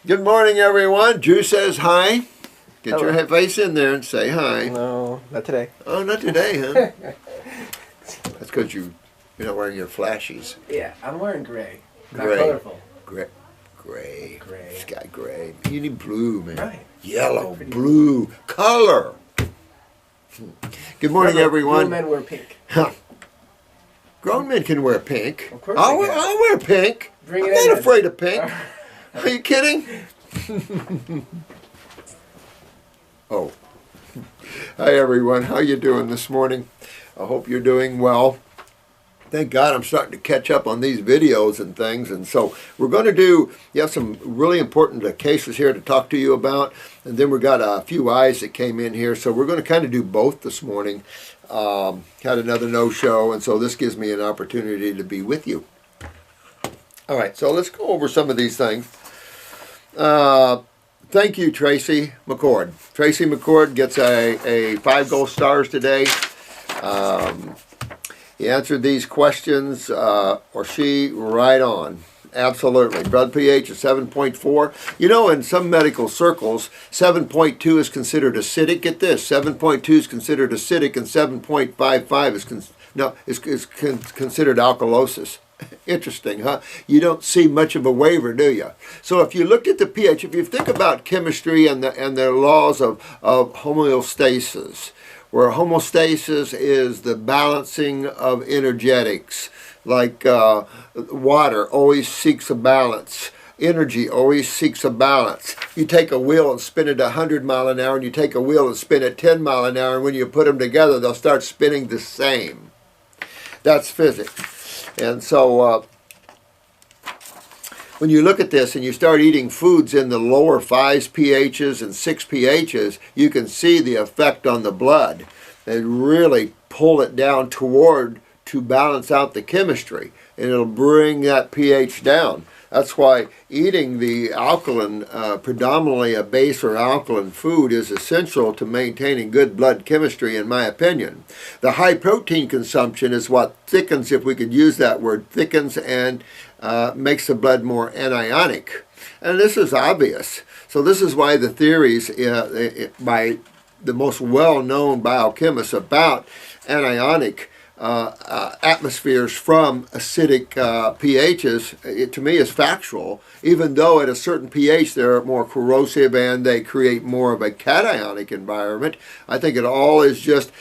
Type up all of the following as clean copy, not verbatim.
Good morning, everyone. Drew says hi. Get Hello. your face in there and say hi. No, not today. Oh, not today, huh? That's because you're not wearing your flashies. Yeah, I'm wearing gray. Not Gray. colorful. Gray. Gray. Sky gray. You need blue, man. Right. Yellow, Pretty blue, color. Good morning, Remember, everyone. Real men wear pink. Huh. Grown men can wear pink. Of course I'll they can. wear pink. Bring I'm it in not then. afraid of pink. Are you kidding? Oh. Hi, everyone. How you doing this morning? I hope you're doing well. Thank God I'm starting to catch up on these videos and things. And so we're going to have some really important cases here to talk to you about. And then we've got a few eyes that came in here. So we're going to kind of do both this morning. Had another no-show, and so this gives me an opportunity to be with you. All right, so let's go over some of these things. Thank you, Tracy McCord. Tracy McCord gets a 5 gold stars today. He answered these questions, or she, right on. Absolutely. Blood pH is 7.4. You know, in some medical circles, 7.2 is considered acidic. Get this, 7.2 is considered acidic, and 7.55 is considered alkalosis. Interesting, huh? You don't see much of a waiver, do you? So if you look at the pH, if you think about chemistry and the laws of homeostasis, where homeostasis is the balancing of energetics, like water always seeks a balance. Energy always seeks a balance. You take a wheel and spin it 100 mile an hour, and you take a wheel and spin it 10 mile an hour, and when you put them together, they'll start spinning the same. That's physics. And so when you look at this and you start eating foods in the lower 5 pHs and 6 pHs, you can see the effect on the blood. They really pull it down to balance out the chemistry, and it'll bring that pH down. That's why eating the alkaline, predominantly a base or alkaline food, is essential to maintaining good blood chemistry, in my opinion. The high protein consumption is what thickens, if we could use that word, thickens and makes the blood more anionic. And this is obvious. So this is why the theories by the most well-known biochemists about anionic atmospheres from acidic pHs, to me, is factual, even though at a certain pH they're more corrosive and they create more of a cationic environment. I think it all is just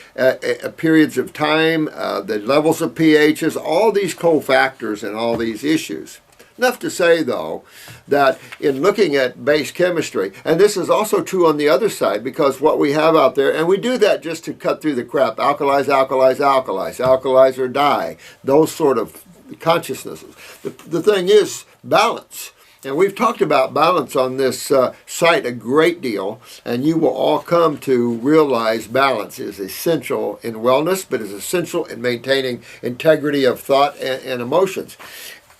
periods of time, the levels of pHs, all these cofactors and all these issues. Enough to say, though, that in looking at base chemistry, and this is also true on the other side, because what we have out there, and we do that just to cut through the crap, alkalize, alkalize or die, those sort of consciousnesses. The thing is balance. And we've talked about balance on this site a great deal, and you will all come to realize balance is essential in wellness, but is essential in maintaining integrity of thought and emotions.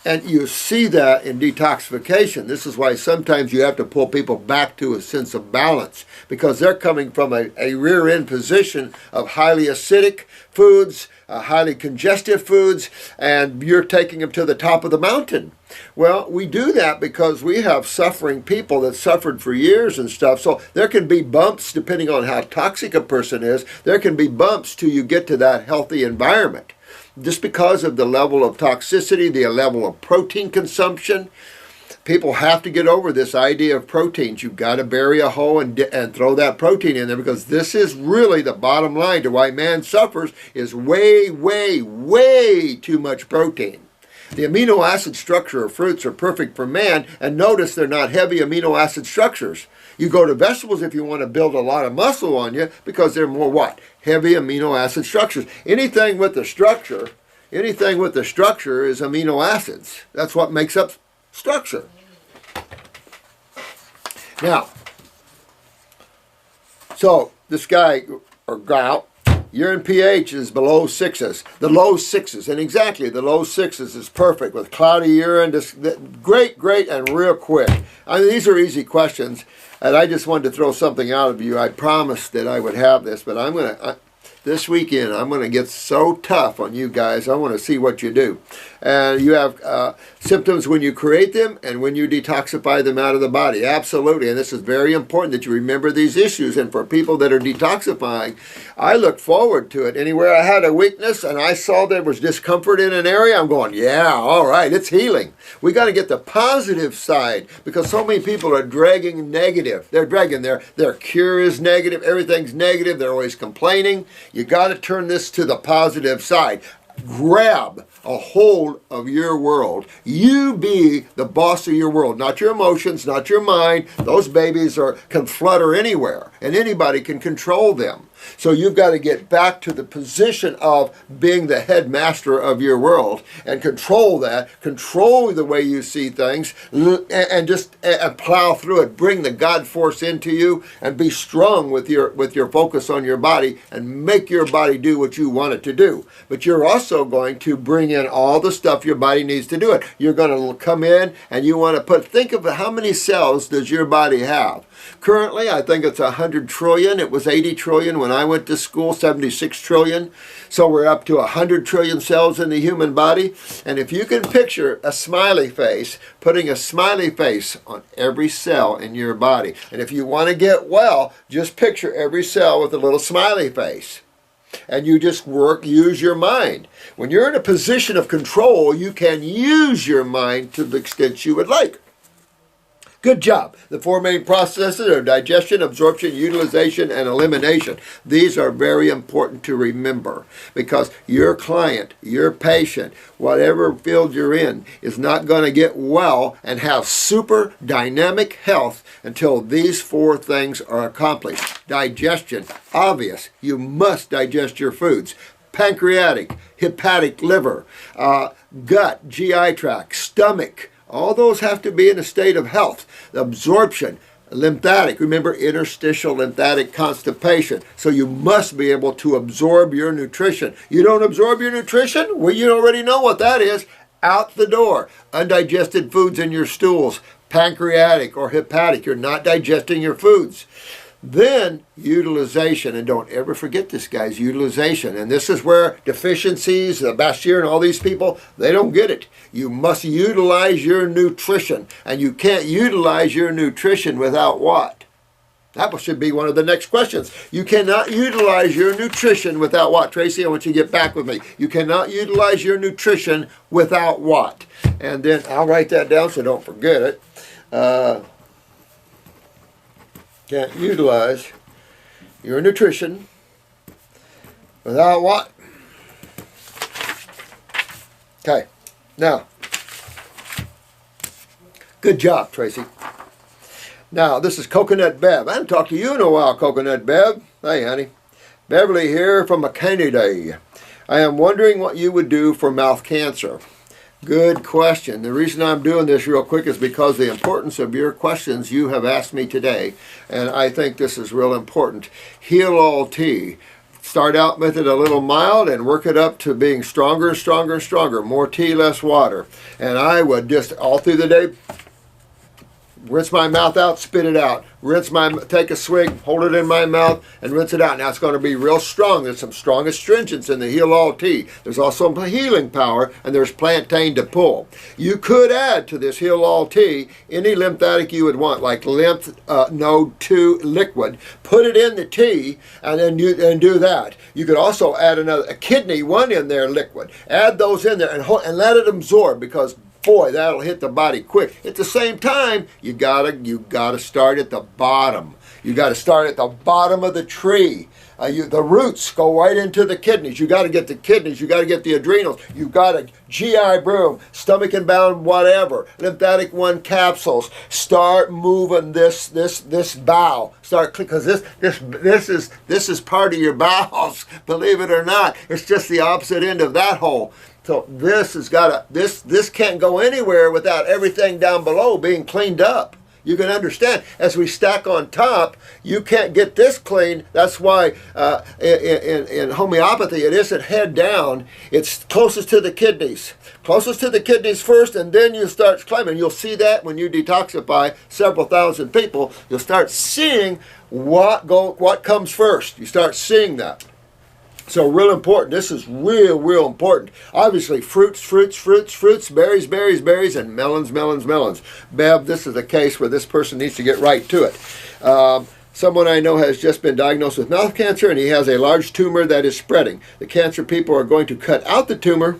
And you see that in detoxification. This is why sometimes you have to pull people back to a sense of balance, because they're coming from a rear end position of highly acidic foods, highly congestive foods, and you're taking them to the top of the mountain. Well, we do that because we have suffering people that suffered for years and stuff. So there can be bumps depending on how toxic a person is. There can be bumps till you get to that healthy environment. Just because of the level of toxicity, the level of protein consumption, people have to get over this idea of proteins. You've got to bury a hole and throw that protein in there, because this is really the bottom line to why man suffers, is way, way, way too much protein. The amino acid structure of fruits are perfect for man, and notice they're not heavy amino acid structures. You go to vegetables if you want to build a lot of muscle on you, because they're more what? Heavy amino acid structures. Anything with the structure is amino acids. That's what makes up structure. Now, so this guy or gal, urine pH is below 6s. The low 6s, and exactly the low 6s is perfect with cloudy urine. Great, and real quick. I mean, these are easy questions, and I just wanted to throw something out of you. I promised that I would have this, but I'm going to this weekend, I'm going to get so tough on you guys. I want to see what you do. And you have symptoms when you create them and when you detoxify them out of the body. Absolutely. And this is very important that you remember these issues. And for people that are detoxifying, I look forward to it. Anywhere I had a weakness and I saw there was discomfort in an area, I'm going, yeah, all right, it's healing. We got to get the positive side, because so many people are dragging negative. They're dragging their cure is negative. Everything's negative. They're always complaining. You got to turn this to the positive side. Grab a hold of your world. You be the boss of your world, not your emotions, not your mind. Those babies can flutter anywhere, and anybody can control them. So you've got to get back to the position of being the headmaster of your world and control that, control the way you see things, and just plow through it. Bring the God force into you and be strong with your focus on your body and make your body do what you want it to do. But you're also going to bring in all the stuff your body needs to do it. You're going to come in and you want to think of how many cells does your body have. Currently, I think it's 100 trillion. It was 80 trillion when I went to school, 76 trillion. So we're up to 100 trillion cells in the human body. And if you can picture a smiley face, putting a smiley face on every cell in your body. And if you want to get well, just picture every cell with a little smiley face. And you just use your mind. When you're in a position of control, you can use your mind to the extent you would like. Good job. The four main processes are digestion, absorption, utilization, and elimination. These are very important to remember, because your client, your patient, whatever field you're in, is not going to get well and have super dynamic health until these four things are accomplished. Digestion, obvious. You must digest your foods. Pancreatic, hepatic, liver, gut, GI tract, stomach. All those have to be in a state of health. Absorption, lymphatic. Remember, interstitial lymphatic constipation. So you must be able to absorb your nutrition. You don't absorb your nutrition? Well, you already know what that is. Out the door. Undigested foods in your stools. Pancreatic or hepatic. You're not digesting your foods. Then utilization, and don't ever forget this, guys, utilization. And this is where deficiencies, Bashir and all these people, they don't get it. You must utilize your nutrition, and you can't utilize your nutrition without what? That should be one of the next questions. You cannot utilize your nutrition without what? Tracy, I want you to get back with me. You cannot utilize your nutrition without what? And then I'll write that down so don't forget it. Can't utilize your nutrition without what? Okay, now, good job, Tracy. Now, this is Coconut Bev. I haven't talked to you in a while, Coconut Bev. Hey, honey. Beverly here from McKinney. I am wondering what you would do for mouth cancer. Good question. The reason I'm doing this real quick is because the importance of your questions you have asked me today, and I think this is real important. Heal All Tea. Start out with it a little mild and work it up to being stronger and stronger and stronger. More tea, less water. And I would just all through the day rinse my mouth out, spit it out. Take a swig, hold it in my mouth, and rinse it out. Now it's going to be real strong. There's some strong astringents in the Heal All Tea. There's also some healing power, and there's plantain to pull. You could add to this Heal All Tea any lymphatic you would want, like Lymph Node 2 liquid. Put it in the tea, and then do that. You could also add a kidney 1 in there liquid. Add those in there and let it absorb, because boy, that'll hit the body quick. At the same time, you gotta start at the bottom. You gotta start at the bottom of the tree. The roots go right into the kidneys. You gotta get the kidneys. You gotta get the adrenals. You gotta GI broom, stomach and bound, whatever. Lymphatic 1 capsules. Start moving this bowel. Start, because this is part of your bowels. Believe it or not, it's just the opposite end of that hole. So this can't go anywhere without everything down below being cleaned up. You can understand, as we stack on top, you can't get this clean. That's why in homeopathy, it isn't head down. It's closest to the kidneys. Closest to the kidneys first, and then you start climbing. You'll see that when you detoxify several thousand people. You'll start seeing what comes first. You start seeing that. So real important. This is real important. Obviously, fruits, berries, and melons. Bev, this is a case where this person needs to get right to it. Someone I know has just been diagnosed with mouth cancer, and he has a large tumor that is spreading. The cancer people are going to cut out the tumor.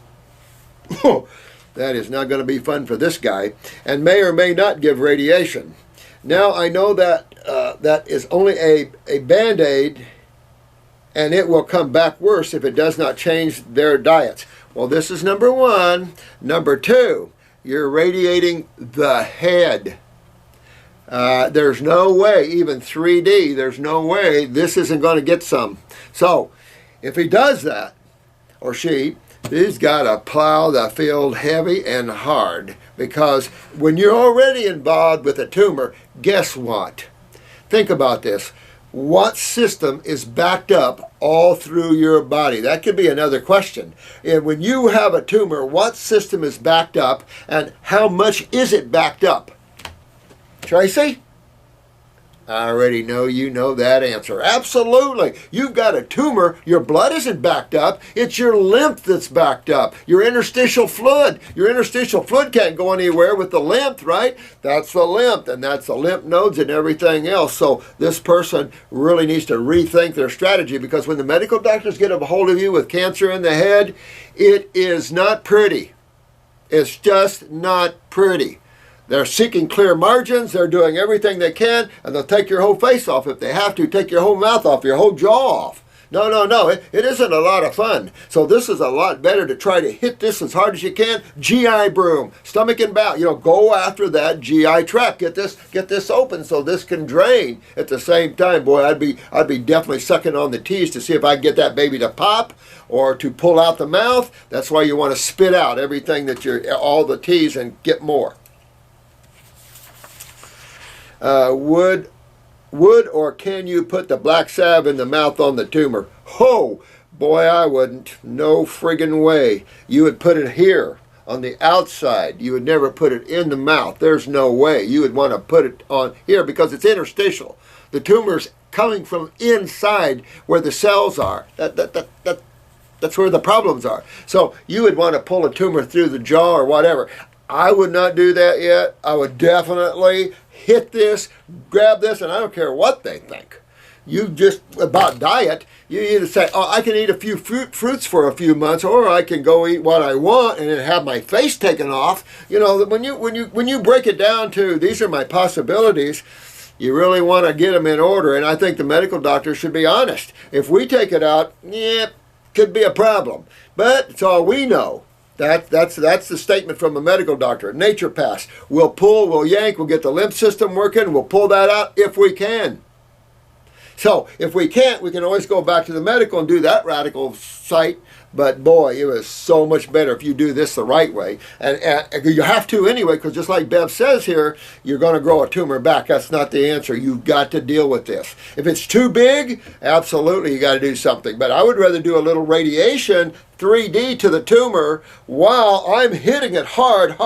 That is not going to be fun for this guy, and may or may not give radiation. Now, I know that that is only a Band-Aid, and it will come back worse if it does not change their diets. Well, this is number one. Number two, you're radiating the head. There's no way, even 3D, there's no way this isn't going to get some. So, if he does that, or she, he's got to plow the field heavy and hard, because when you're already involved with a tumor, guess what? Think about this. What system is backed up all through your body? That could be another question. And when you have a tumor, what system is backed up, and how much is it backed up? Tracy? I already know you know that answer. Absolutely. You've got a tumor. Your blood isn't backed up. It's your lymph that's backed up. Your interstitial fluid. Your interstitial fluid can't go anywhere with the lymph, right? That's the lymph, and that's the lymph nodes and everything else. So this person really needs to rethink their strategy, because when the medical doctors get a hold of you with cancer in the head, it is not pretty. It's just not pretty. They're seeking clear margins. They're doing everything they can, and they'll take your whole face off if they have to, take your whole mouth off, your whole jaw off. No. It isn't a lot of fun. So this is a lot better to try to hit this as hard as you can. GI broom, stomach and bowel. Go after that GI tract. Get this open so this can drain at the same time. Boy, I'd be definitely sucking on the T's to see if I can get that baby to pop or to pull out the mouth. That's why you want to spit out everything that all the T's and get more. Would or can you put the black salve in the mouth on the tumor? Oh, boy, I wouldn't. No friggin' way. You would put it here on the outside. You would never put it in the mouth. There's no way. You would want to put it on here because it's interstitial. The tumor's coming from inside where the cells are. That's where the problems are. So you would want to pull a tumor through the jaw or whatever. I would not do that yet. I would definitely hit this, grab this, and I don't care what they think. You just, about diet, you either say, oh, I can eat a few fruits for a few months, or I can go eat what I want and then have my face taken off. When you break it down to, these are my possibilities, you really want to get them in order, and I think the medical doctor should be honest. If we take it out, could be a problem. But it's all we know. That's the statement from a medical doctor. Naturopaths. We'll pull, we'll yank, we'll get the lymph system working, we'll pull that out if we can. So if we can't, we can always go back to the medical and do that radical site. But boy, it was so much better if you do this the right way. And you have to anyway, because just like Bev says here, you're going to grow a tumor back. That's not the answer. You've got to deal with this. If it's too big, absolutely you got to do something. But I would rather do a little radiation 3D to the tumor while I'm hitting it hard,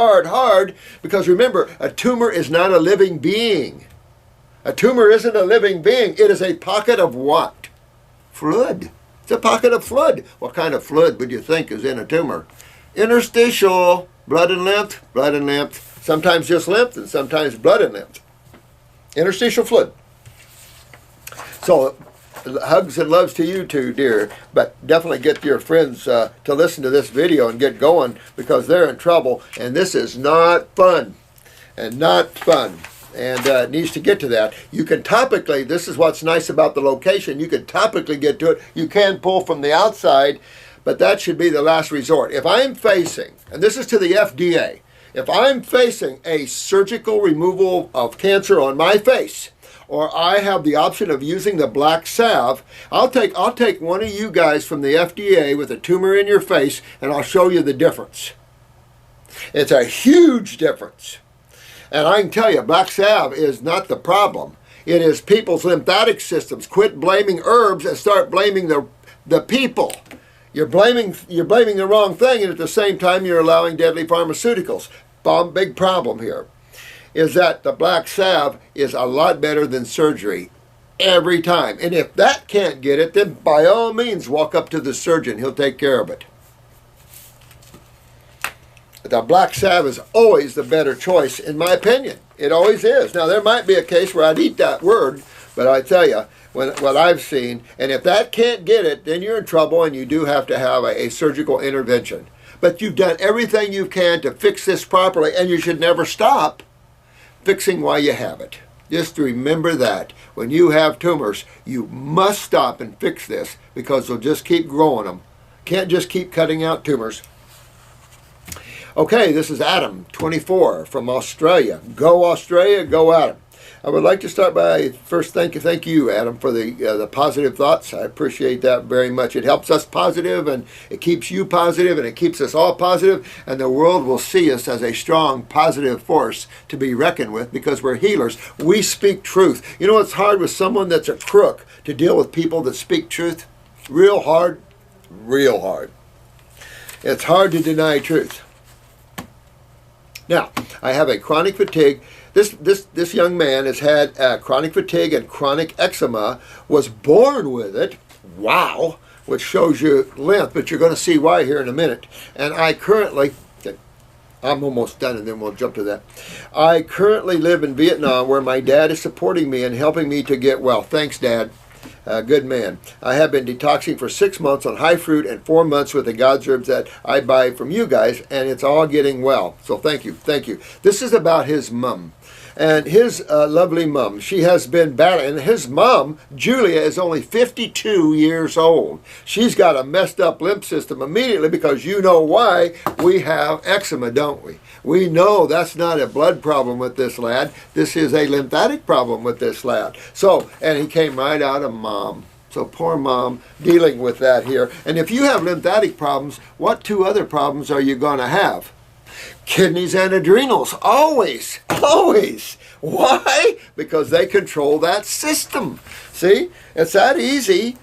because remember, a tumor is not a living being. A tumor isn't a living being. It is a pocket of what? Fluid. It's a pocket of fluid. What kind of fluid would you think is in a tumor? Interstitial, blood and lymph, sometimes just lymph and sometimes blood and lymph. Interstitial fluid. So, hugs and loves to you too, dear, but definitely get your friends to listen to this video and get going, because they're in trouble, and this is not fun, and it needs to get to that. You can topically, this is what's nice about the location, you can topically get to it. You can pull from the outside, but that should be the last resort. If I'm facing, and this is to the FDA, if I'm facing a surgical removal of cancer on my face, or I have the option of using the black salve, I'll take one of you guys from the FDA with a tumor in your face, and I'll show you the difference. It's a huge difference. And I can tell you, black salve is not the problem. It is people's lymphatic systems. Quit blaming herbs and start blaming the people. You're blaming the wrong thing, and at the same time you're allowing deadly pharmaceuticals. Big problem here is that the black salve is a lot better than surgery. every time. And if that can't get it, then by all means walk up to the surgeon. He'll take care of it. The black salve is always the better choice, in my opinion. It always is. Now, there might be a case where I'd eat that word, but I tell you, what I've seen, and if that can't get it, then you're in trouble and you do have to have a surgical intervention. But you've done everything you can to fix this properly, and you should never stop fixing while you have it. Just remember that. When you have tumors, you must stop and fix this because they'll just keep growing them. Can't just keep cutting out tumors. Okay, this is Adam, 24, from Australia. Go Australia, go Adam. I would like to start by first thank you, Adam, for the positive thoughts. I appreciate that very much. It helps us positive, and it keeps you positive, and it keeps us all positive, and the world will see us as a strong, positive force to be reckoned with because we're healers. We speak truth. You know what's hard with someone that's a crook to deal with people that speak truth? Real hard. Real hard. It's hard to deny truth. Now, I have a chronic fatigue. This young man has had chronic fatigue and chronic eczema, was born with it. Wow, which shows you length, but you're going to see why here in a minute. And I'm almost done and then we'll jump to that. I currently live in Vietnam where my dad is supporting me and helping me to get well. Thanks, Dad. Good man. I have been detoxing for 6 months on high fruit and 4 months with the God's herbs that I buy from you guys, and it's all getting well. So thank you. Thank you. This is about his mom. And his lovely mom, she has been battling. And his mom, Julia, is only 52 years old. She's got a messed up lymph system immediately because you know why we have eczema, don't we? We know that's not a blood problem with this lad. This is a lymphatic problem with this lad. So, and he came right out of mom. So poor mom dealing with that here. And if you have lymphatic problems, what 2 other problems are you going to have? Kidneys and adrenals, always, always. Why? Because they control that system. See, it's that easy.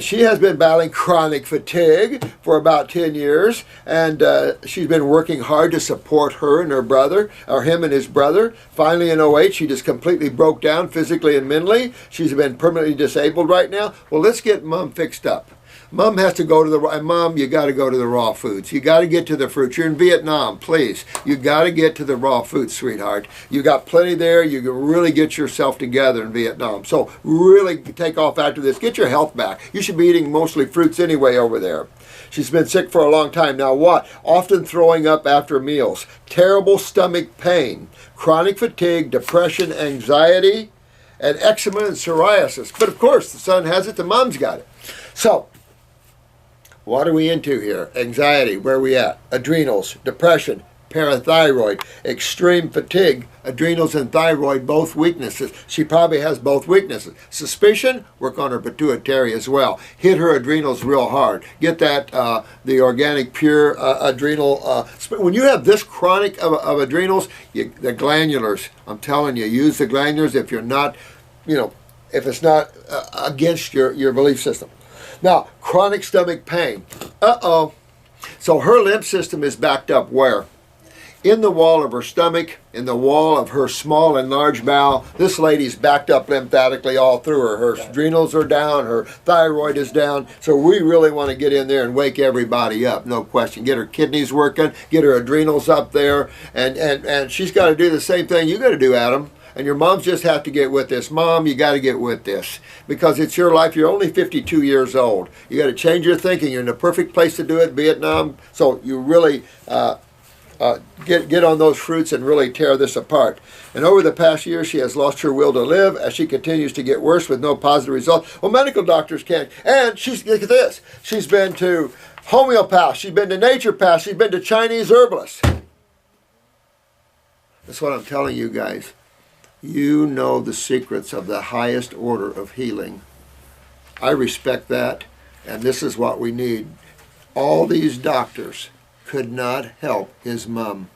She has been battling chronic fatigue for about 10 years, and she's been working hard to support her and her brother, or him and his brother. Finally, in '08, she just completely broke down physically and mentally. She's been permanently disabled right now. Well, let's get Mom fixed up. Mom has to go to Mom, you got to go to the raw foods. You got to get to the fruits. You're in Vietnam, please. You got to get to the raw foods, sweetheart. You got plenty there. You can really get yourself together in Vietnam. So really take off after this. Get your health back. You should be eating mostly fruits anyway over there. She's been sick for a long time. Now what? Often throwing up after meals. Terrible stomach pain. Chronic fatigue, depression, anxiety, and eczema and psoriasis. But of course, the son has it, the mom's got it. So, what are we into here? Anxiety, where are we at? Adrenals, depression, parathyroid, extreme fatigue, adrenals and thyroid, both weaknesses. She probably has both weaknesses. Suspicion, work on her pituitary as well. Hit her adrenals real hard. Get that, the organic pure adrenal. When you have this chronic of adrenals, the glandulars, I'm telling you, use the glandulars if you're not, if it's not against your belief system. Now, chronic stomach pain. Uh-oh. So her lymph system is backed up where? In the wall of her stomach, in the wall of her small and large bowel. This lady's backed up lymphatically all through her. Her adrenals are down, her thyroid is down. So we really want to get in there and wake everybody up, no question. Get her kidneys working, get her adrenals up there, and she's got to do the same thing you got to do, Adam. And your moms just have to get with this. Mom, you got to get with this because it's your life. You're only 52 years old. You got to change your thinking. You're in the perfect place to do it, Vietnam. So you really get on those fruits and really tear this apart. And over the past year, she has lost her will to live as she continues to get worse with no positive results. Well, medical doctors can't. And look at this. She's been to homeopaths. She's been to naturopaths. She's been to Chinese herbalists. That's what I'm telling you guys. You know the secrets of the highest order of healing. I respect that, and this is what we need. All these doctors could not help his mom.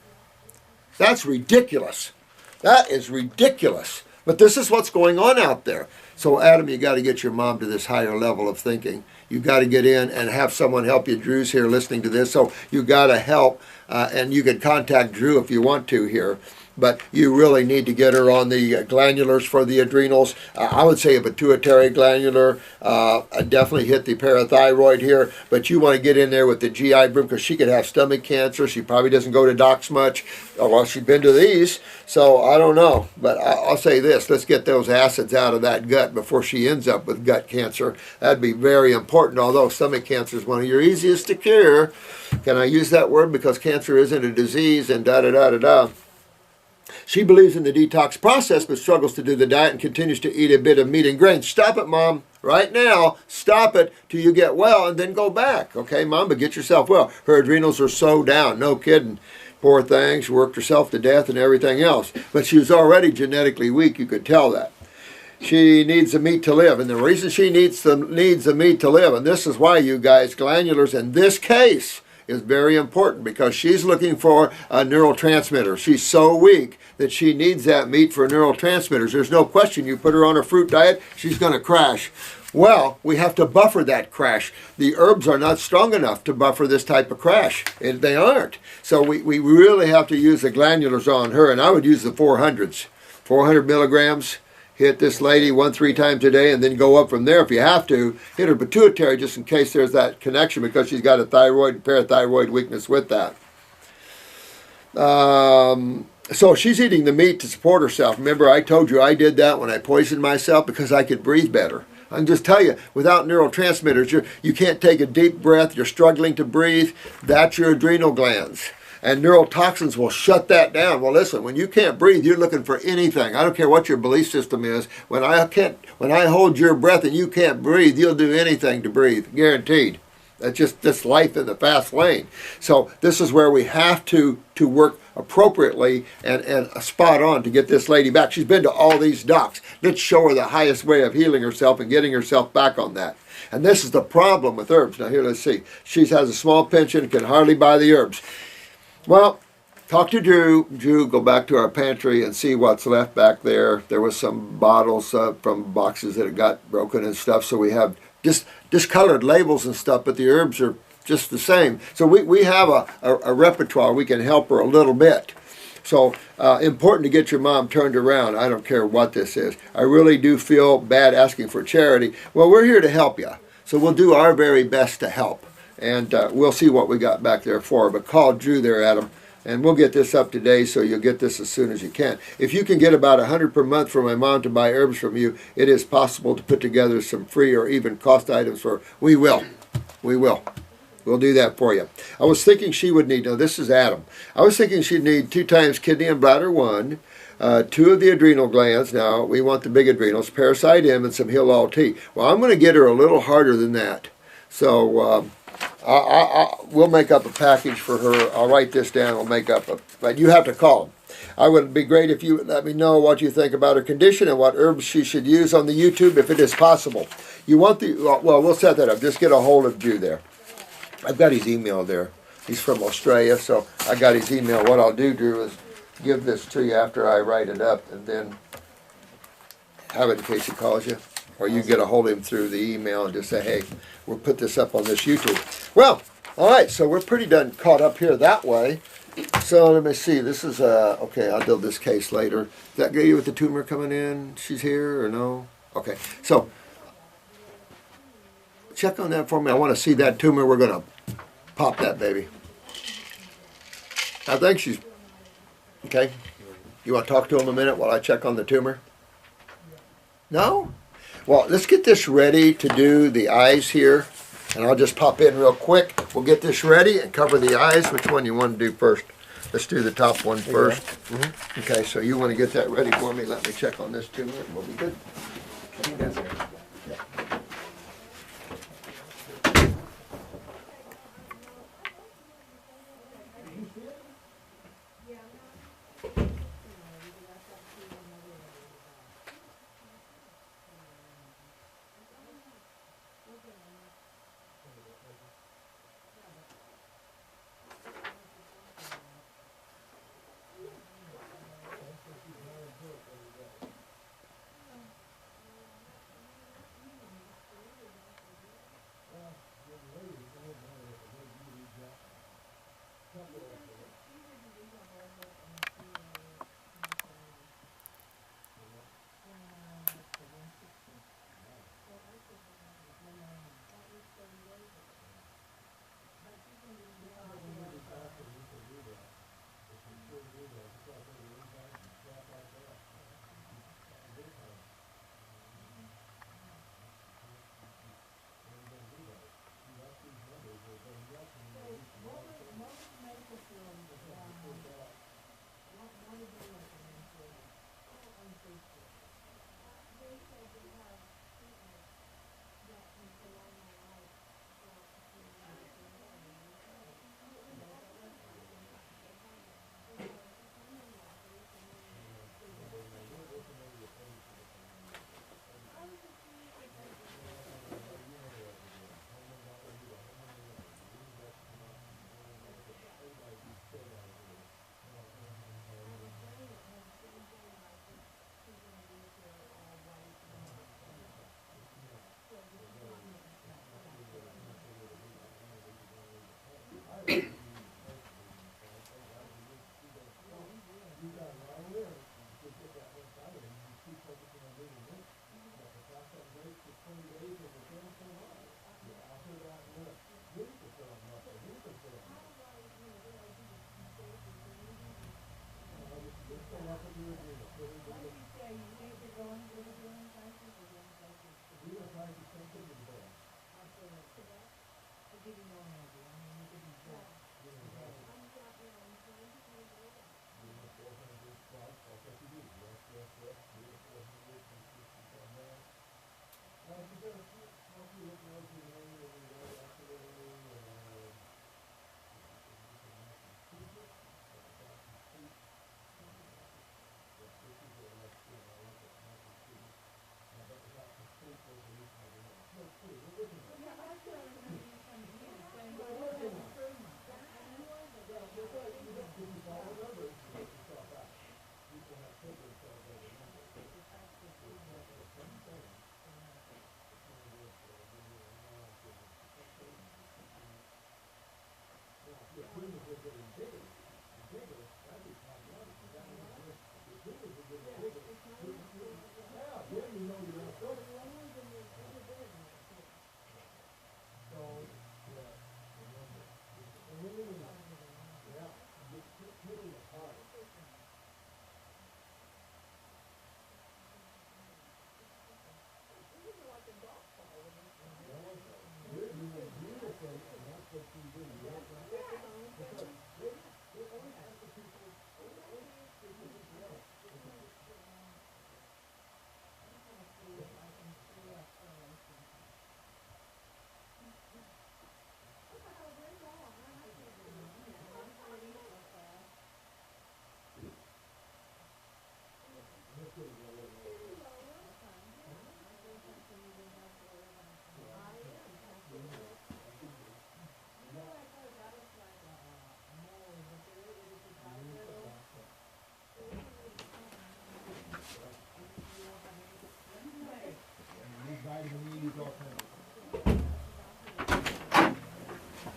That's ridiculous. That is ridiculous. But this is what's going on out there. So, Adam, you got to get your mom to this higher level of thinking. You got to get in and have someone help you. Drew's here listening to this, so you got to help, and you can contact Drew if you want to here. but you really need to get her on the glandulars for the adrenals. I would say a pituitary glandular, definitely hit the parathyroid here, but you want to get in there with the GI broom because she could have stomach cancer. She probably doesn't go to docs much. Well, she's been to these, so I don't know. But I'll say this, let's get those acids out of that gut before she ends up with gut cancer. That'd be very important, although stomach cancer is one of your easiest to cure. Can I use that word? Because cancer isn't a disease and da-da-da-da-da. She believes in the detox process but struggles to do the diet and continues to eat a bit of meat and grains. Stop it, Mom. Right now. Stop it till you get well and then go back. Okay, Mom, but get yourself well. Her adrenals are so down. No kidding. Poor thing. She worked herself to death and everything else. But she was already genetically weak. You could tell that. She needs the meat to live. And the reason she needs the meat to live, and this is why, you guys, glandulars in this case is very important, because she's looking for a neurotransmitter. She's so weak that she needs that meat for neurotransmitters. There's no question, you put her on a fruit diet, she's going to crash. Well, we have to buffer that crash. The herbs are not strong enough to buffer this type of crash. They aren't. So we really have to use the glandulars on her, and I would use the 400s. 400 milligrams. Hit this lady 1-3 times a day, and then go up from there if you have to. Hit her pituitary just in case there's that connection, because she's got a thyroid and parathyroid weakness with that. So she's eating the meat to support herself. Remember, I told you I did that when I poisoned myself because I could breathe better. I can just tell you, without neurotransmitters, you can't take a deep breath. You're struggling to breathe. That's your adrenal glands. And neurotoxins will shut that down. Well, listen, when you can't breathe, you're looking for anything. I don't care what your belief system is. When I hold your breath and you can't breathe, you'll do anything to breathe, guaranteed. That's just this life in the fast lane. So this is where we have to work appropriately and spot on to get this lady back. She's been to all these docs. Let's show her the highest way of healing herself and getting herself back on that. And this is the problem with herbs. Now here, let's see. She has a small pension, can hardly buy the herbs. Well, talk to Drew. Drew, go back to our pantry and see what's left back there. There was some bottles from boxes that had got broken and stuff, so we have discolored labels and stuff, but the herbs are just the same. So we have a repertoire. We can help her a little bit. So important to get your mom turned around. I don't care what this is. I really do feel bad asking for charity. Well, we're here to help you. So we'll do our very best to help. And we'll see what we got back there for. But call Drew there, Adam, and we'll get this up today so you'll get this as soon as you can. If you can get about $100 per month for my mom to buy herbs from you, it is possible to put together some free or even cost items for her. We will. We'll do that for you. I was thinking she would need, now this is Adam, I was thinking she'd need 2 times kidney and bladder 1, 2 of the adrenal glands. Now, we want the big adrenals, Parasite M, and some Heal All T. Well, I'm going to get her a little harder than that. So, we'll make up a package for her. I'll write this down. We'll make up but you have to call them. I would be great if you would let me know what you think about her condition and what herbs she should use on the YouTube if it is possible. You want well, we'll set that up. Just get a hold of Drew there. I've got his email there. He's from Australia, so I got his email. What I'll do, Drew, is give this to you after I write it up, and then have it in case he calls you. Or you get a hold of him through the email and just say, hey, we'll put this up on this YouTube. Well, all right, so we're pretty done caught up here that way. So let me see. This is, okay, I'll do this case later. Does that get you with the tumor coming in? She's here or no? Okay, so check on that for me. I want to see that tumor. We're going to pop that baby. I think she's, okay. You want to talk to him a minute while I check on the tumor? No? Well, let's get this ready to do the eyes here. And I'll just pop in real quick. We'll get this ready and cover the eyes. Which one you want to do first? Let's do the top one first. Mm-hmm. Okay, so you want to get that ready for me. Let me check on this tumor and we'll be good.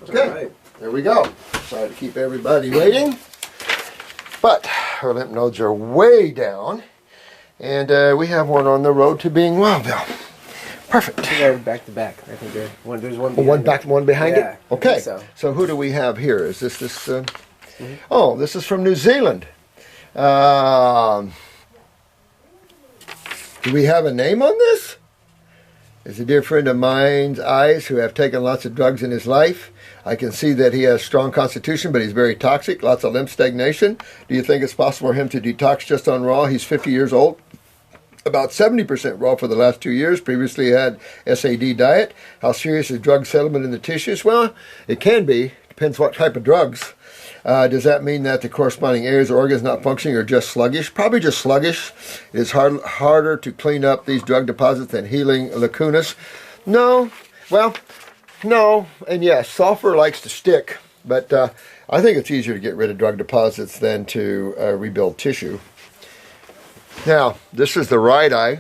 Okay, Alright. there we go. Sorry to keep everybody waiting. But her lymph nodes are way down. And we have one on the road to being well, Bill. Perfect. I think they're back to back. I think there's one behind One back, one behind Yeah, it? I Okay. think So who do we have here? Is this... Oh, this is from New Zealand. Do we have a name on this? It's a dear friend of mine's eyes who have taken lots of drugs in his life. I can see that he has strong constitution, but he's very toxic, lots of lymph stagnation. Do you think it's possible for him to detox just on raw? He's 50 years old, about 70% raw for the last 2 years. Previously he had SAD diet. How serious is drug settlement in the tissues? Well, it can be. Depends what type of drugs. Does that mean that the corresponding areas or organs not functioning are just sluggish? Probably just sluggish. It's harder to clean up these drug deposits than healing lacunas. No. Well, no. And yes, sulfur likes to stick. But I think it's easier to get rid of drug deposits than to rebuild tissue. Now, this is the right eye.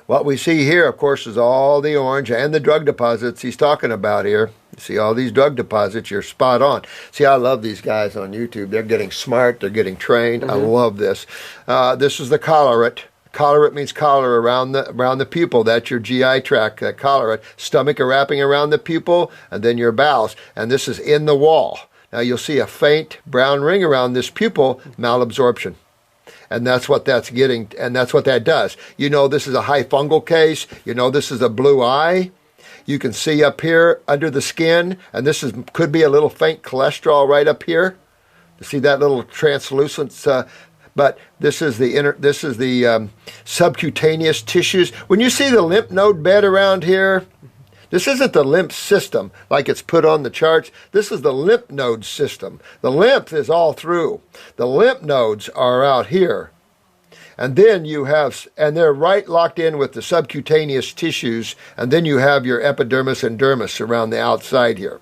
What we see here, of course, is all the orange and the drug deposits he's talking about here. You see all these drug deposits, you're spot on. See, I love these guys on YouTube. They're getting smart, they're getting trained. I love this. This is the collarate. Collarate means collar around the pupil. That's your GI tract, that collarate. Stomach wrapping around the pupil, and then your bowels. And this is in the wall. Now you'll see a faint brown ring around this pupil, malabsorption. And that's what that's getting, and that's what that does. You know this is a high fungal case. You know this is a blue eye. You can see up here under the skin, and this could be a little faint cholesterol right up here. You see that little translucence, but this is the subcutaneous tissues. When you see the lymph node bed around here, this isn't the lymph system like it's put on the charts. This is the lymph node system. The lymph is all through. The lymph nodes are out here. And then you have, and they're right locked in with the subcutaneous tissues, and then you have your epidermis and dermis around the outside here.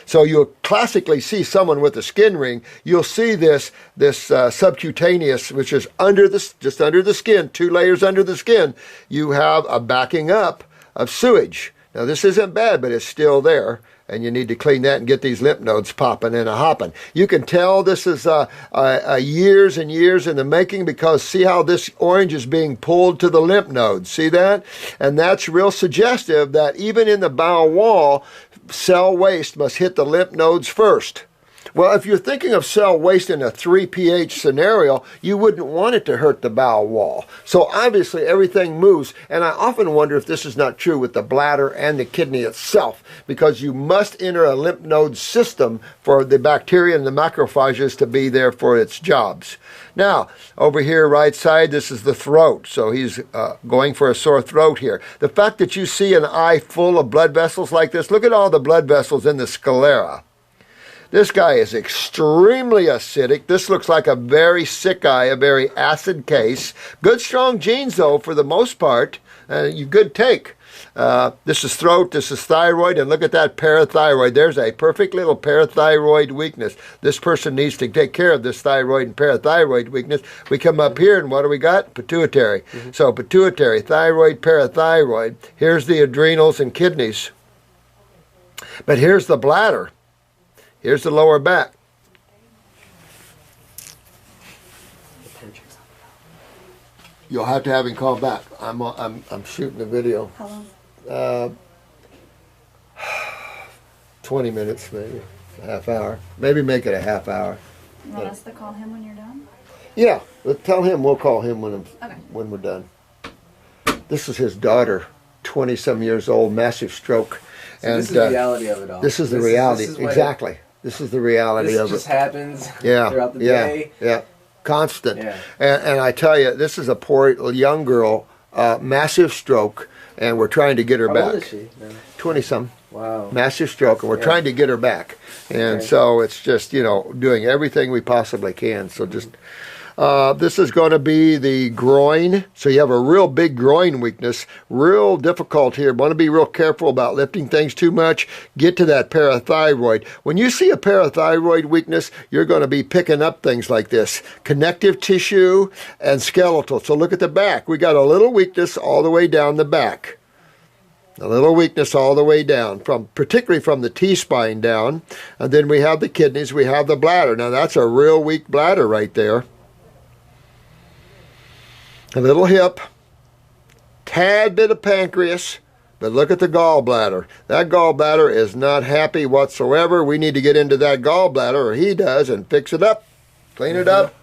So you'll classically see someone with a skin ring. You'll see this subcutaneous, which is just under the skin, 2 layers under the skin. You have a backing up of sewage. Now, this isn't bad, but it's still there, and you need to clean that and get these lymph nodes popping and a-hopping. You can tell this is years and years in the making because see how this orange is being pulled to the lymph nodes. See that? And that's real suggestive that even in the bowel wall, cell waste must hit the lymph nodes first. Well, if you're thinking of cell waste in a 3 pH scenario, you wouldn't want it to hurt the bowel wall. So obviously everything moves, and I often wonder if this is not true with the bladder and the kidney itself, because you must enter a lymph node system for the bacteria and the macrophages to be there for its jobs. Now, over here, right side, this is the throat. So he's going for a sore throat here. The fact that you see an eye full of blood vessels like this, look at all the blood vessels in the sclera. This guy is extremely acidic. This looks like a very sick eye, a very acid case. Good strong genes, though, for the most part. You good take. This is throat, this is thyroid, and look at that parathyroid. There's a perfect little parathyroid weakness. This person needs to take care of this thyroid and parathyroid weakness. We come up here, and what do we got? Pituitary. So pituitary, thyroid, parathyroid. Here's the adrenals and kidneys. But here's the bladder. Here's the lower back. You'll have to have him call back. I'm shooting a video. How long? 20 minutes, maybe a half hour. Maybe make it a half hour. You want us to call him when you're done? Yeah, tell him we'll call him when Okay. when we're done. This is his daughter, 20-some years old, massive stroke. So and this is the reality of it all. This is the reality. This is what Exactly. This is the reality This of just it. happens Yeah, throughout the yeah, day. yeah. Constant. Yeah. And I tell you, this is a poor young girl, massive stroke, and we're trying to get her How back. old is she? No. 20-some. Wow. Massive stroke, and we're trying to get her back. And Okay. so it's just, doing everything we possibly can. So just, this is going to be the groin. So you have a real big groin weakness, real difficult here. Want to be real careful about lifting things too much. Get to that parathyroid. When you see a parathyroid weakness, you're going to be picking up things like this. Connective tissue and skeletal. So look at the back. We got a little weakness all the way down the back. A little weakness all the way down, particularly from the T-spine down. And then we have the kidneys, we have the bladder. Now that's a real weak bladder right there. A little hip, tad bit of pancreas, but look at the gallbladder. That gallbladder is not happy whatsoever. We need to get into that gallbladder, or he does, and fix it up, clean it up,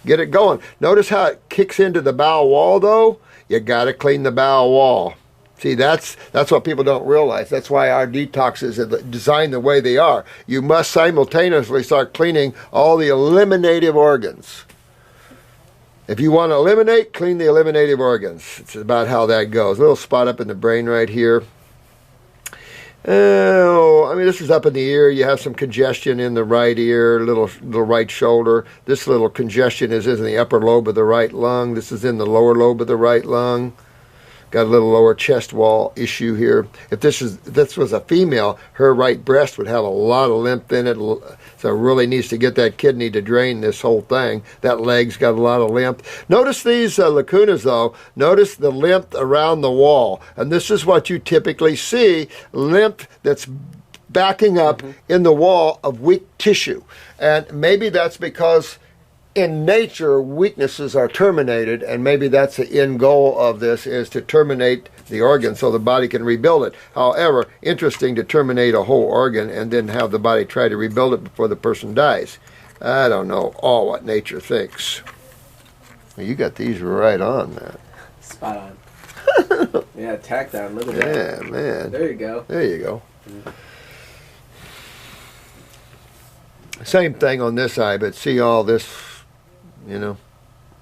get it going. Notice how it kicks into the bowel wall, though. You got to clean the bowel wall. See, that's what people don't realize. That's why our detoxes are designed the way they are. You must simultaneously start cleaning all the eliminative organs. If you want to eliminate, clean the eliminative organs. It's about how that goes. A little spot up in the brain right here. Oh, I mean, this is up in the ear. You have some congestion in the right ear, little right shoulder. This little congestion is in the upper lobe of the right lung. This is in the lower lobe of the right lung. Got a little lower chest wall issue here. If this was a female, her right breast would have a lot of lymph in it, so it really needs to get that kidney to drain this whole thing. That leg's got a lot of lymph. Notice these lacunas, though. Notice the lymph around the wall, and this is what you typically see: lymph that's backing up in the wall of weak tissue. And maybe that's because in nature, weaknesses are terminated, and maybe that's the end goal of this, is to terminate the organ so the body can rebuild it. However, interesting to terminate a whole organ and then have the body try to rebuild it before the person dies. I don't know all what nature thinks. Well, you got these right on, man. Spot on. Yeah, tack down. Look at that. Yeah, man. There you go. There you go. Same thing on this eye, but see all this. You know,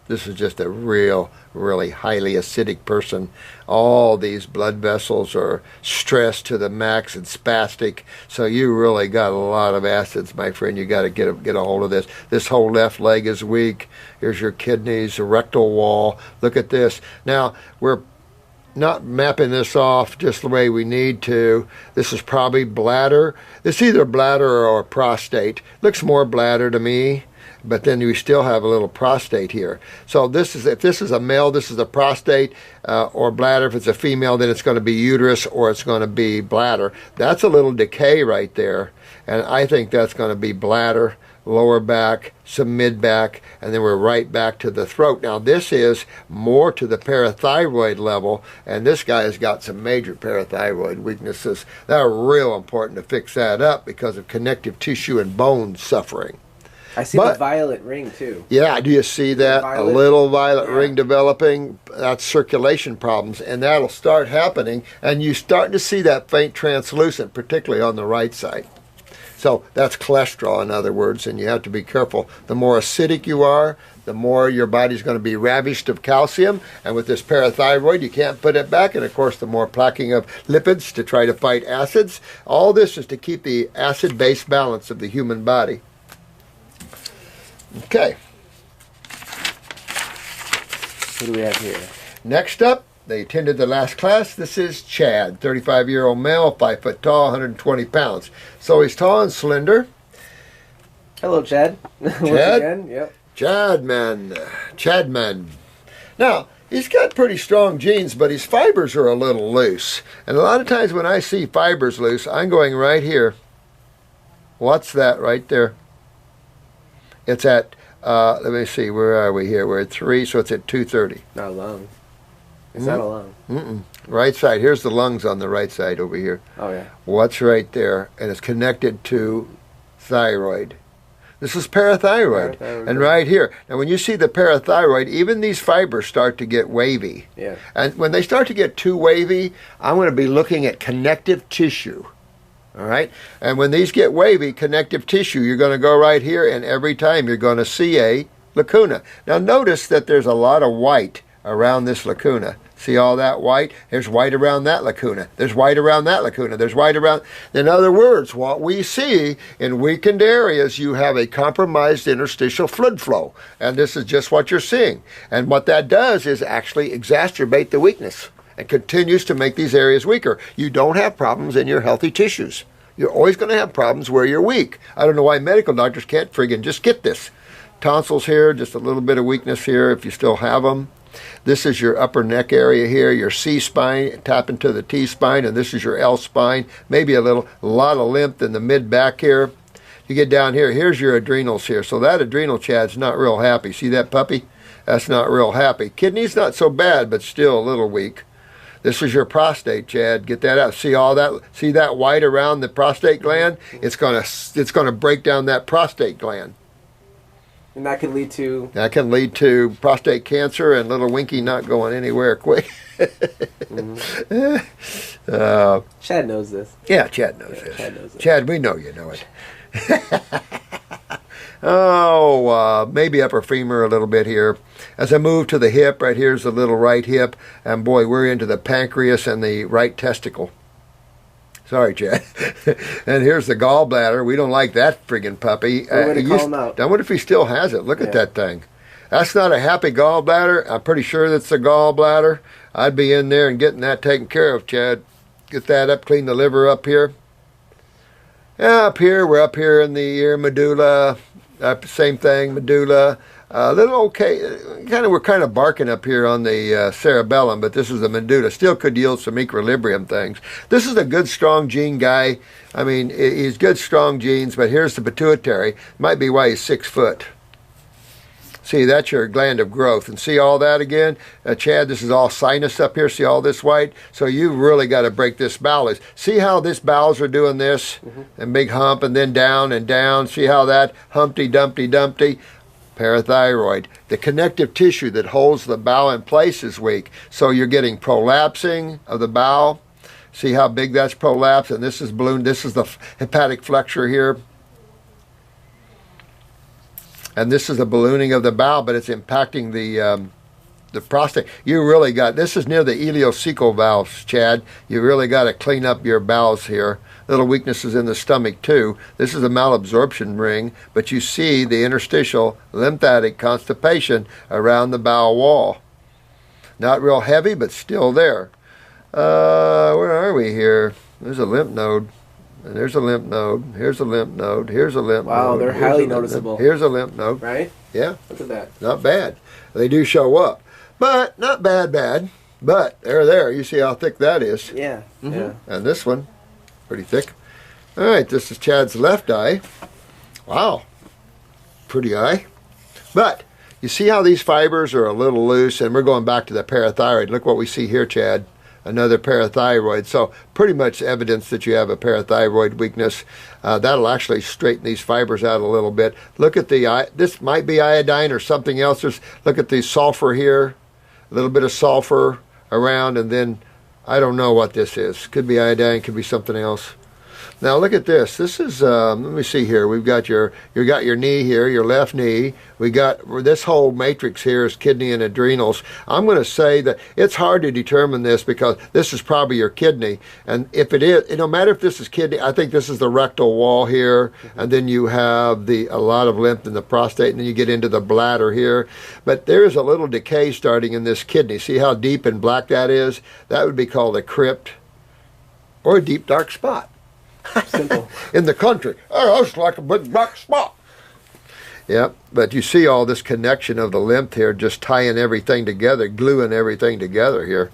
this is just a really highly acidic person. All these blood vessels are stressed to the max and spastic. So you really got a lot of acids, my friend. You got to get a hold of this. This whole left leg is weak. Here's your kidneys, the rectal wall. Look at this. Now, we're not mapping this off just the way we need to. This is probably bladder. This is either bladder or prostate. Looks more bladder to me. But then we still have a little prostate here. So if this is a male, this is a prostate or bladder. If it's a female, then it's going to be uterus or it's going to be bladder. That's a little decay right there. And I think that's going to be bladder, lower back, some mid back, and then we're right back to the throat. Now this is more to the parathyroid level, and this guy has got some major parathyroid weaknesses. That are real important to fix that up because of connective tissue and bone suffering. I see the violet ring, too. Yeah, do you see that? A little violet ring developing. That's circulation problems, and that'll start happening, and you're starting to see that faint translucent, particularly on the right side. So that's cholesterol, in other words, and you have to be careful. The more acidic you are, the more your body's going to be ravished of calcium, and with this parathyroid, you can't put it back, and of course, the more plaquing of lipids to try to fight acids. All this is to keep the acid-base balance of the human body. Okay. What do we have here? Next up, they attended the last class. This is Chad, 35-year-old male, 5 foot tall, 120 pounds. So he's tall and slender. Hello, Chad. Once again, yep. Chadman. Now, he's got pretty strong genes, but his fibers are a little loose. And a lot of times when I see fibers loose, I'm going right here. What's that right there? It's at, let me see, where are we here? We're at 3, so it's at 230. Not a lung. It's not a lung. Right side. Here's the lungs on the right side over here. Oh, yeah. What's right there? And it's connected to thyroid. This is parathyroid. And right here. Now, when you see the parathyroid, even these fibers start to get wavy. Yeah. And when they start to get too wavy, I'm going to be looking at connective tissue. All right? And when these get wavy, connective tissue, you're going to go right here, and every time you're going to see a lacuna. Now, notice that there's a lot of white around this lacuna. See all that white? There's white around that lacuna. There's white around that lacuna. There's white around... In other words, what we see in weakened areas, you have a compromised interstitial fluid flow. And this is just what you're seeing. And what that does is actually exacerbate the weakness and continues to make these areas weaker. You don't have problems in your healthy tissues. You're always going to have problems where you're weak. I don't know why medical doctors can't friggin' just get this. Tonsils here, just a little bit of weakness here if you still have them. This is your upper neck area here, your C spine, tap into the T spine, and this is your L spine. Maybe a lot of lymph in the mid back here. You get down here, here's your adrenals here. So that adrenal, Chad's not real happy. See that puppy? That's not real happy. Kidney's not so bad, but still a little weak. This is your prostate, Chad. Get that out. See all that? See that white around the prostate gland? It's gonna break down that prostate gland. And that can lead to? That can lead to prostate cancer and little Winky not going anywhere quick. Chad knows this. Yeah, Chad knows this. Chad knows it. Chad, we know you know it. Maybe upper femur a little bit here. As I move to the hip, right here's the little right hip, and boy, we're into the pancreas and the right testicle. Sorry, Chad. And here's the gallbladder. We don't like that friggin' puppy. We're going to call him out. I wonder if he still has it. Look at that thing. That's not a happy gallbladder. I'm pretty sure that's a gallbladder. I'd be in there and getting that taken care of, Chad. Get that up, clean the liver up here. Yeah, up here, we're up here in the ear medulla. Same thing, medulla. We're kind of barking up here on the cerebellum, but this is the medulla. Still could yield some equilibrium things. This is a good, strong gene guy. I mean, he's good, strong genes, but here's the pituitary. Might be why he's 6 foot. See, that's your gland of growth. And see all that again? Chad, this is all sinus up here. See all this white? So you really got to break this bowel. See how this bowels are doing this? And big hump and then down and down. See how that Humpty Dumpty Dumpty? Parathyroid. The connective tissue that holds the bowel in place is weak. So you're getting prolapsing of the bowel. See how big that's prolapsed? And this is balloon. This is the hepatic flexure here. And this is the ballooning of the bowel, but it's impacting the prostate. You really got, this is near the ileocecal valves, Chad. You really got to clean up your bowels here. Little weaknesses in the stomach too. This is a malabsorption ring, but you see the interstitial lymphatic constipation around the bowel wall. Not real heavy, but still there. Where are we here? There's a lymph node. And there's a lymph node. Here's a lymph node. Here's a lymph node. Wow, they're highly noticeable. Here's a lymph node. Right? Yeah. Look at that. Not bad. They do show up. But not bad. But they're there. You see how thick that is. Yeah. Yeah. And this one, pretty thick. All right, this is Chad's left eye. Wow. Pretty eye. But you see how these fibers are a little loose, and we're going back to the parathyroid. Look what we see here, Chad. Another parathyroid. So pretty much evidence that you have a parathyroid weakness. That'll actually straighten these fibers out a little bit. Look at this might be iodine or something else. Look at the sulfur here. A little bit of sulfur around, and then I don't know what this is. Could be iodine, could be something else. Now look at this. This is let me see here. We've got you got your knee here, your left knee. We got this whole matrix here is kidney and adrenals. I'm going to say that it's hard to determine this because this is probably your kidney, and if it is, no matter if this is kidney, I think this is the rectal wall here, and then you have a lot of lymph in the prostate, and then you get into the bladder here. But there is a little decay starting in this kidney. See how deep and black that is? That would be called a crypt or a deep dark spot. Simple. In the country. Oh, it's like a big black spot. Yep, but you see all this connection of the lymph here, just tying everything together, gluing everything together here.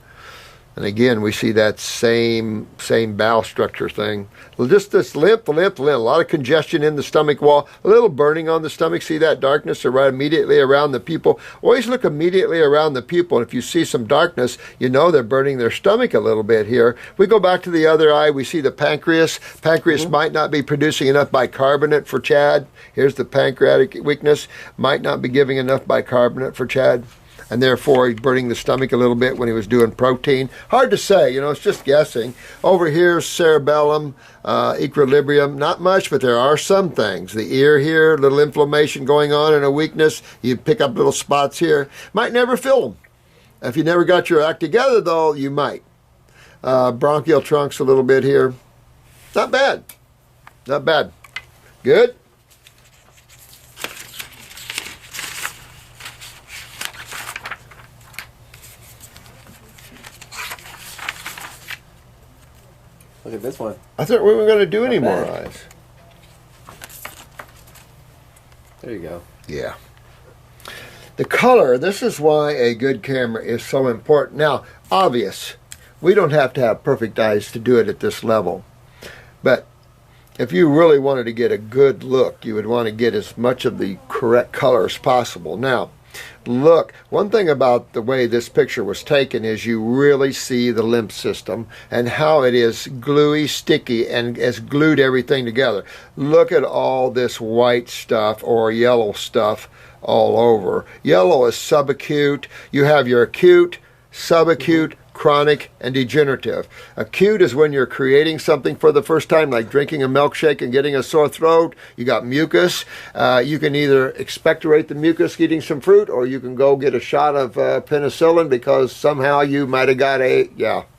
And again, we see that same bowel structure thing. Well, just this lymph, a lot of congestion in the stomach wall, a little burning on the stomach. See that darkness right immediately around the pupil? Always look immediately around the pupil. And if you see some darkness, you know they're burning their stomach a little bit here. We go back to the other eye, we see the pancreas. Pancreas might not be producing enough bicarbonate for Chad. Here's the pancreatic weakness. Might not be giving enough bicarbonate for Chad. And therefore he's burning the stomach a little bit when he was doing protein. Hard to say, it's just guessing. Over here, cerebellum, equilibrium, not much, but there are some things. The ear here, little inflammation going on and a weakness. You pick up little spots here. Might never fill them. If you never got your act together, though, you might. Bronchial trunks a little bit here. Not bad. Not bad. Good? Look at this one. I thought we weren't going to do any more bad. eyes. There you go. Yeah. The color, this is why a good camera is so important. Now, obvious, we don't have to have perfect eyes to do it at this level. But if you really wanted to get a good look, you would want to get as much of the correct color as possible. Now, look, one thing about the way this picture was taken is you really see the lymph system and how it is gluey, sticky, and has glued everything together. Look at all this white stuff or yellow stuff all over. Yellow is subacute. You have your acute, subacute, chronic, and degenerative. Acute is when you're creating something for the first time, like drinking a milkshake and getting a sore throat. You got mucus. You can either expectorate the mucus eating some fruit, or you can go get a shot of penicillin because somehow you might have got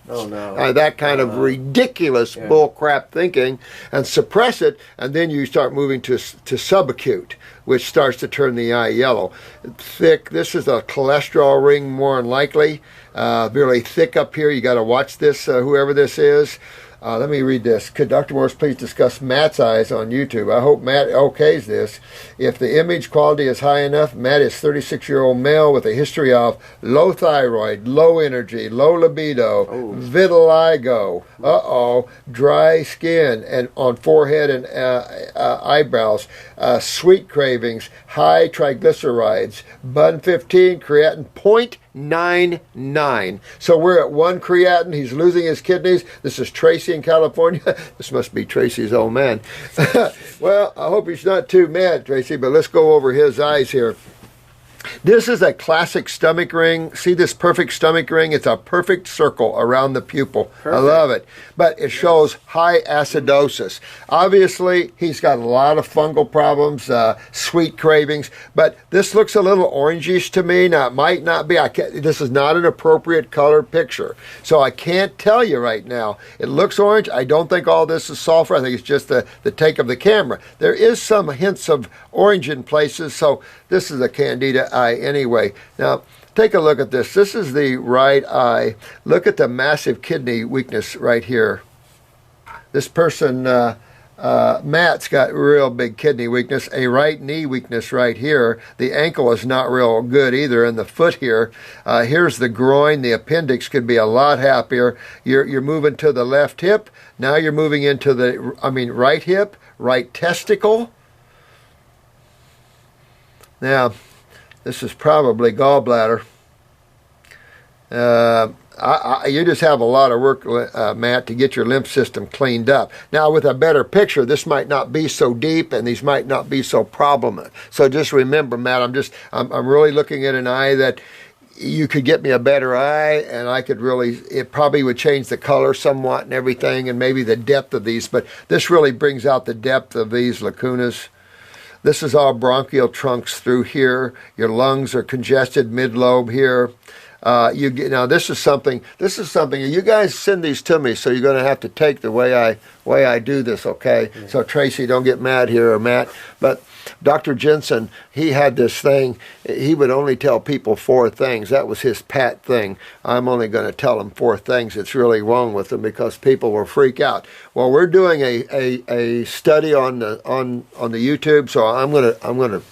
Oh no. that kind of ridiculous bull crap thinking, and suppress it, and then you start moving to subacute, which starts to turn the eye yellow. Thick, this is a cholesterol ring more than likely. Really thick up here. You got to watch this, whoever this is. Let me read this. Could Dr. Morse please discuss Matt's eyes on YouTube? I hope Matt okays this. If the image quality is high enough, Matt is 36-year-old male with a history of low thyroid, low energy, low libido, vitiligo, dry skin and on forehead and eyebrows, sweet cravings, high triglycerides, BUN 15, creatinine 0.99. So we're at 1 creatinine. He's losing his kidneys. This is Tracy in California. This must be Tracy's old man. Well, I hope he's not too mad, Tracy, but let's go over his eyes here. This is a classic stomach ring. See this perfect stomach ring? It's a perfect circle around the pupil. Perfect. I love it. But it shows high acidosis. Obviously, he's got a lot of fungal problems, sweet cravings, but this looks a little orangish to me. Now, it might not be. This is not an appropriate color picture, so I can't tell you right now. It looks orange. I don't think all this is sulfur. I think it's just the take of the camera. There is some hints of orange in places, so this is a candida eye anyway. Now, take a look at this. This is the right eye. Look at the massive kidney weakness right here. This person, Matt's got real big kidney weakness, a right knee weakness right here. The ankle is not real good either, and the foot here. Here's the groin. The appendix could be a lot happier. You're moving to the left hip. Now you're moving into the, right hip, right testicle. Now, this is probably gallbladder. You just have a lot of work, Matt, to get your lymph system cleaned up. Now, with a better picture, this might not be so deep, and these might not be so problematic. So just remember, Matt, I'm really looking at an eye that you could get me a better eye, and I could really, it probably would change the color somewhat and everything, and maybe the depth of these. But this really brings out the depth of these lacunas. This is all bronchial trunks through here. Your lungs are congested mid-lobe here. Now this is something. You guys send these to me, so you're going to have to take the way I do this, okay? Yeah. So Tracy, don't get mad here, or Matt. But Dr. Jensen, he had this thing. He would only tell people 4 things. That was his pat thing. I'm only going to tell them 4 things that's really wrong with them because people will freak out. Well, we're doing a study on the YouTube, so I'm gonna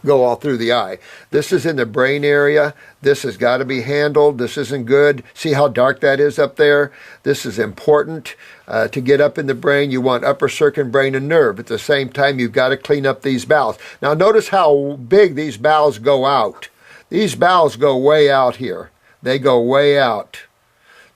go all through the eye. This is in the brain area. This has got to be handled. This isn't good. See how dark that is up there? This is important to get up in the brain. You want upper circumbrain and nerve. At the same time, you've got to clean up these bowels. Now, notice how big these bowels go out. These bowels go way out here. They go way out.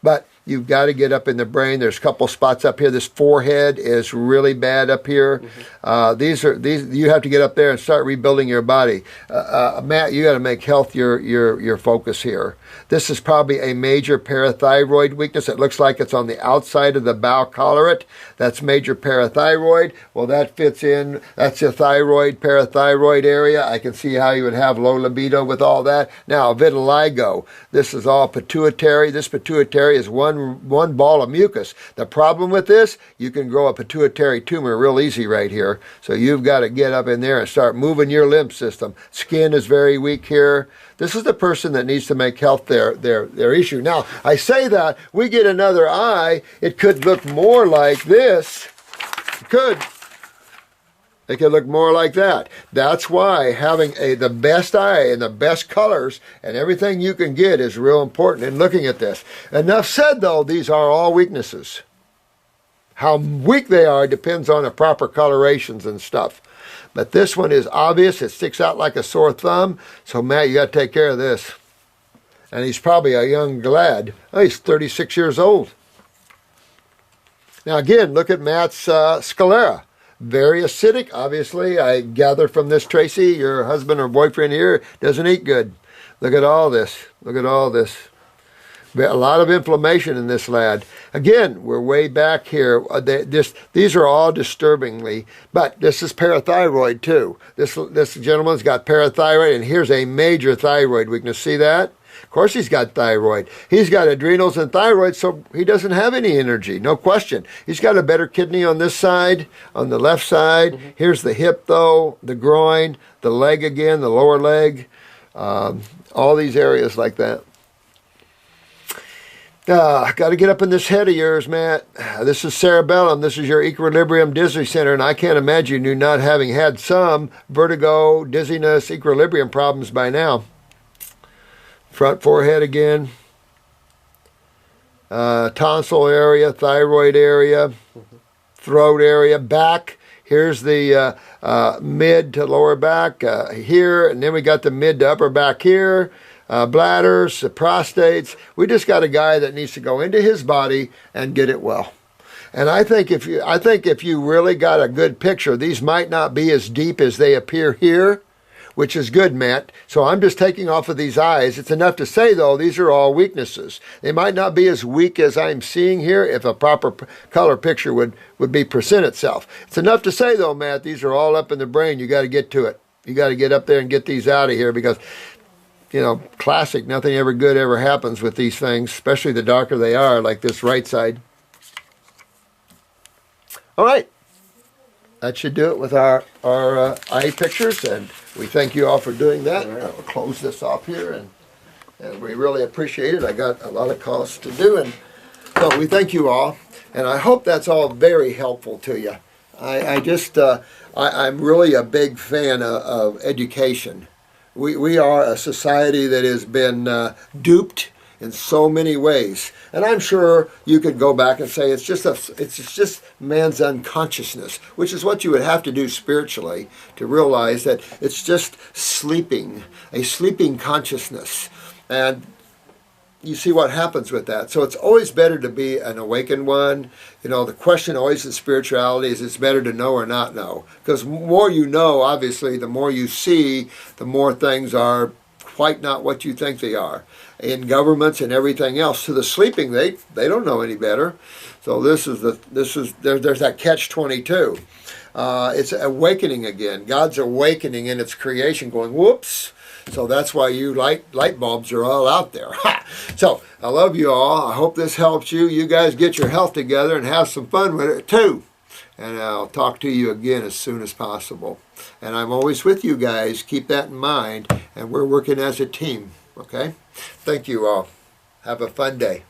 But you've got to get up in the brain. There's a couple spots up here. This forehead is really bad up here. Mm-hmm. You have to get up there and start rebuilding your body. Matt, you got to make health your focus here. This is probably a major parathyroid weakness. It looks like it's on the outside of the bowel collarate. That's major parathyroid. Well, that fits in. That's the thyroid, parathyroid area. I can see how you would have low libido with all that. Now, vitiligo. This is all pituitary. This pituitary is one ball of mucus. The problem with this, you can grow a pituitary tumor real easy right here. So you've got to get up in there and start moving your lymph system. Skin is very weak here. This is the person that needs to make health their issue. Now, I say that, we get another eye, it could look more like this. It could. They could look more like that. That's why having the best eye and the best colors and everything you can get is real important in looking at this. Enough said, though, these are all weaknesses. How weak they are depends on the proper colorations and stuff. But this one is obvious. It sticks out like a sore thumb. So, Matt, you got to take care of this. And he's probably a young lad. Oh, he's 36 years old. Now, again, look at Matt's sclera. Very acidic, obviously. I gather from this, Tracy, your husband or boyfriend here doesn't eat good. Look at all this. Look at all this. A lot of inflammation in this lad. Again, we're way back here. These are all disturbingly, but this is parathyroid too. This gentleman's got parathyroid, and here's a major thyroid weakness. See that? Of course he's got thyroid. He's got adrenals and thyroid, so he doesn't have any energy, no question. He's got a better kidney on this side, on the left side. Here's the hip, though, the groin, the leg again, the lower leg, all these areas like that. Got to get up in this head of yours, Matt. This is cerebellum. This is your equilibrium dizzy center, and I can't imagine you not having had some vertigo, dizziness, equilibrium problems by now. Front forehead again. Tonsil area, thyroid area, throat area, back. Here's the mid to lower back here, and then we got the mid to upper back here. Bladders, prostates. We just got a guy that needs to go into his body and get it well. And I think if you really got a good picture, these might not be as deep as they appear here, which is good, Matt. So I'm just taking off of these eyes. It's enough to say, though, these are all weaknesses. They might not be as weak as I'm seeing here if a proper color picture would present itself. It's enough to say, though, Matt, these are all up in the brain. You got to get to it. You got to get up there and get these out of here because, you know, classic, nothing ever good ever happens with these things, especially the darker they are, like this right side. All right. That should do it with our eye pictures, and we thank you all for doing that. I'll close this off here, and we really appreciate it. I got a lot of calls to do, and so we thank you all, and I hope that's all very helpful to you. I'm really a big fan of education. We are a society that has been duped in so many ways, and I'm sure you could go back and say it's just man's unconsciousness, which is what you would have to do spiritually to realize that it's just a sleeping consciousness, and you see what happens with that. So it's always better to be an awakened one. You know, the question always in spirituality is it's better to know or not know, because the more you know, obviously, the more you see, the more things are quite not what you think they are. In governments and everything else, to the sleeping, they don't know any better. So there's that catch-22. It's awakening again. God's awakening in its creation, going whoops. So that's why you light bulbs are all out there. So I love you all. I hope this helps you. You guys get your health together and have some fun with it too. And I'll talk to you again as soon as possible. And I'm always with you guys. Keep that in mind. And we're working as a team. Okay? Thank you all. Have a fun day.